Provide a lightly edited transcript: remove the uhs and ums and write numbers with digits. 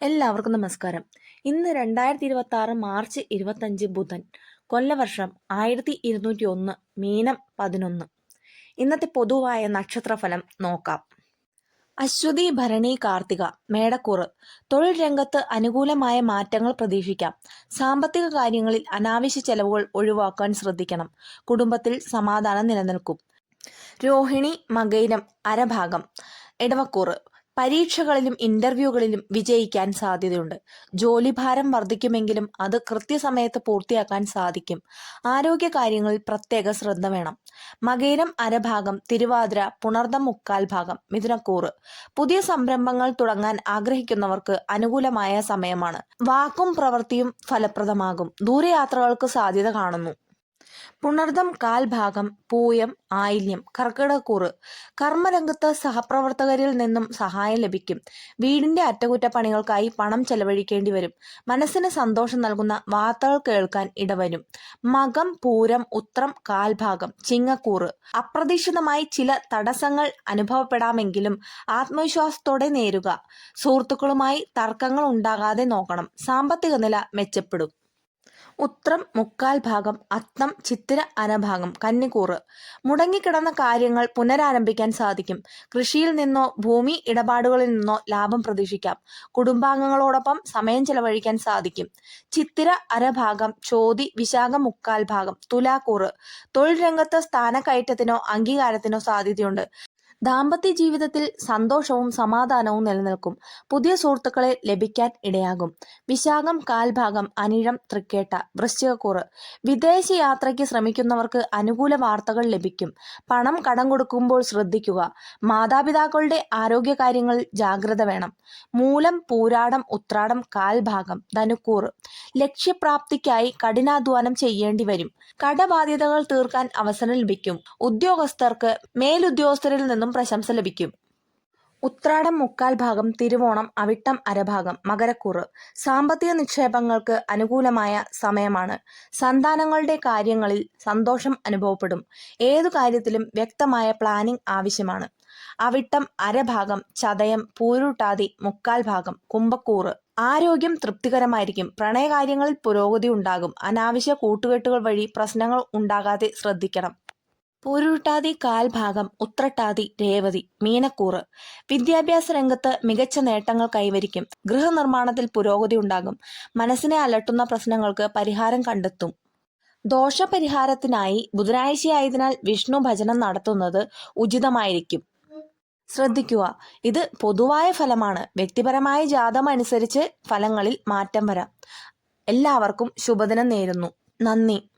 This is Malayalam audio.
എല്ലാവർക്കും നമസ്കാരം. ഇന്ന് 2026 മാർച്ച് 25 ബുധൻ. കൊല്ലവർഷം 1201 മീനം 11. ഇന്നത്തെ പൊതുവായ നക്ഷത്രഫലം നോക്കാം. അശ്വതി, ഭരണി, കാർത്തിക. മേടക്കൂറ്. തൊഴിൽ രംഗത്ത് അനുകൂലമായ മാറ്റങ്ങൾ പ്രതീക്ഷിക്കാം. സാമ്പത്തിക കാര്യങ്ങളിൽ അനാവശ്യ ചെലവുകൾ ഒഴിവാക്കാൻ ശ്രദ്ധിക്കണം. കുടുംബത്തിൽ സമാധാനം നിലനിൽക്കും. രോഹിണി, മകയിരം. അരഭാഗം. ഇടവക്കൂറ്. പരീക്ഷകളിലും ഇന്റർവ്യൂകളിലും വിജയിക്കാൻ സാധ്യതയുണ്ട്. ജോലിഭാരം വർദ്ധിക്കുമെങ്കിലും അത് കൃത്യസമയത്ത് പൂർത്തിയാക്കാൻ സാധിക്കും. ആരോഗ്യ കാര്യങ്ങളിൽ പ്രത്യേക ശ്രദ്ധ വേണം. മകയിരം അരഭാഗം. തിരുവാതിര, പുണർദം മുക്കാൽ ഭാഗം. മിഥുനക്കൂറ്. പുതിയ സംരംഭങ്ങൾ തുടങ്ങാൻ ആഗ്രഹിക്കുന്നവർക്ക് അനുകൂലമായ സമയമാണ്. വാക്കും പ്രവൃത്തിയും ഫലപ്രദമാകും. ദൂരയാത്രകൾക്ക് സാധ്യത കാണുന്നു. പുണർദം കാൽ ഭാഗം. പൂയം, ആയില്യം. കർക്കിടകക്കൂറ്. കർമ്മരംഗത്ത് സഹപ്രവർത്തകരിൽ നിന്നും സഹായം ലഭിക്കും. വീടിന്റെ അറ്റകുറ്റപ്പണികൾക്കായി പണം ചെലവഴിക്കേണ്ടി വരും. മനസ്സിന് സന്തോഷം നൽകുന്ന വാർത്തകൾ കേൾക്കാൻ ഇടവരും. മകം, പൂരം, ഉത്രം കാൽ ഭാഗം. ചിങ്ങക്കൂറ്. അപ്രതീക്ഷിതമായി ചില തടസ്സങ്ങൾ അനുഭവപ്പെടാമെങ്കിലും ആത്മവിശ്വാസത്തോടെ നേരുക. സുഹൃത്തുക്കളുമായി തർക്കങ്ങൾ ഉണ്ടാകാതെ നോക്കണം. സാമ്പത്തിക നില മെച്ചപ്പെടും. ഉത്രം മുക്കാൽ ഭാഗം. അത്തം, ചിത്തിര അരഭാഗം. കന്നിക്കൂറ്. മുടങ്ങിക്കിടന്ന കാര്യങ്ങൾ പുനരാരംഭിക്കാൻ സാധിക്കും. കൃഷിയിൽ നിന്നോ ഭൂമി ഇടപാടുകളിൽ നിന്നോ ലാഭം പ്രതീക്ഷിക്കാം. കുടുംബാംഗങ്ങളോടൊപ്പം സമയം ചെലവഴിക്കാൻ സാധിക്കും. ചിത്തിര അരഭാഗം. ചോതി, വിശാഖം മുക്കാൽ ഭാഗം. തുലാക്കൂറ്. തൊഴിൽ രംഗത്ത് സ്ഥാനക്കയറ്റത്തിനോ അംഗീകാരത്തിനോ സാധ്യതയുണ്ട്. ദാമ്പത്യ ജീവിതത്തിൽ സന്തോഷവും സമാധാനവും നിലനിൽക്കും. പുതിയ സുഹൃത്തുക്കളെ ലഭിക്കാൻ ഇടയാകും. വിശാഖം കാൽ ഭാഗം. അനിഴം, തൃക്കേട്ട. വൃശ്ചികക്കൂറ്. വിദേശ യാത്രയ്ക്ക് ശ്രമിക്കുന്നവർക്ക് അനുകൂല വാർത്തകൾ ലഭിക്കും. പണം കടം കൊടുക്കുമ്പോൾ ശ്രദ്ധിക്കുക. മാതാപിതാക്കളുടെ ആരോഗ്യകാര്യങ്ങളിൽ ജാഗ്രത വേണം. മൂലം, പൂരാടം, ഉത്രാടം കാൽ ഭാഗം. ധനുക്കൂറ്. ലക്ഷ്യപ്രാപ്തിക്കായി കഠിനാധ്വാനം ചെയ്യേണ്ടി വരും. കടബാധ്യതകൾ തീർക്കാൻ അവസരം ലഭിക്കും. ഉദ്യോഗസ്ഥർക്ക് മേലുദ്യോഗസ്ഥരിൽ നിന്നും പ്രശംസ ലഭിക്കും. ഉത്രാടം മുക്കാൽ ഭാഗം. തിരുവോണം, അവിട്ടം അരഭാഗം. മകരക്കൂറ്. സാമ്പത്തിക നിക്ഷേപങ്ങൾക്ക് അനുകൂലമായ സമയമാണ്. സന്താനങ്ങളുടെ കാര്യങ്ങളിൽ സന്തോഷം അനുഭവപ്പെടും. ഏതു കാര്യത്തിലും വ്യക്തമായ പ്ലാനിംഗ് ആവശ്യമാണ്. അവിട്ടം അരഭാഗം. ചതയം, പൂരുട്ടാതി മുക്കാൽ ഭാഗം. കുംഭക്കൂറ്. ആരോഗ്യം തൃപ്തികരമായിരിക്കും. പ്രണയകാര്യങ്ങളിൽ പുരോഗതി ഉണ്ടാകും. അനാവശ്യ കൂട്ടുകെട്ടുകൾ വഴി പ്രശ്നങ്ങൾ ഉണ്ടാകാതെ ശ്രദ്ധിക്കണം. പൂരുട്ടാതി കാൽ ഭാഗം. ഉത്രട്ടാതി, രേവതി. മീനക്കൂറ്. വിദ്യാഭ്യാസ രംഗത്ത് മികച്ച നേട്ടങ്ങൾ കൈവരിക്കും. ഗൃഹനിർമ്മാണത്തിൽ പുരോഗതി ഉണ്ടാകും. മനസ്സിനെ അലട്ടുന്ന പ്രശ്നങ്ങൾക്ക് പരിഹാരം കണ്ടെത്തും. ദോഷപരിഹാരത്തിനായി ബുധനാഴ്ചയായതിനാൽ വിഷ്ണു ഭജനം നടത്തുന്നത് ഉചിതമായിരിക്കും. ശ്രദ്ധിക്കുക, ഇത് പൊതുവായ ഫലമാണ്. വ്യക്തിപരമായ ജാതകം അനുസരിച്ച് ഫലങ്ങളിൽ മാറ്റം വരാം. എല്ലാവർക്കും ശുഭദിനം നേരുന്നു. നന്ദി.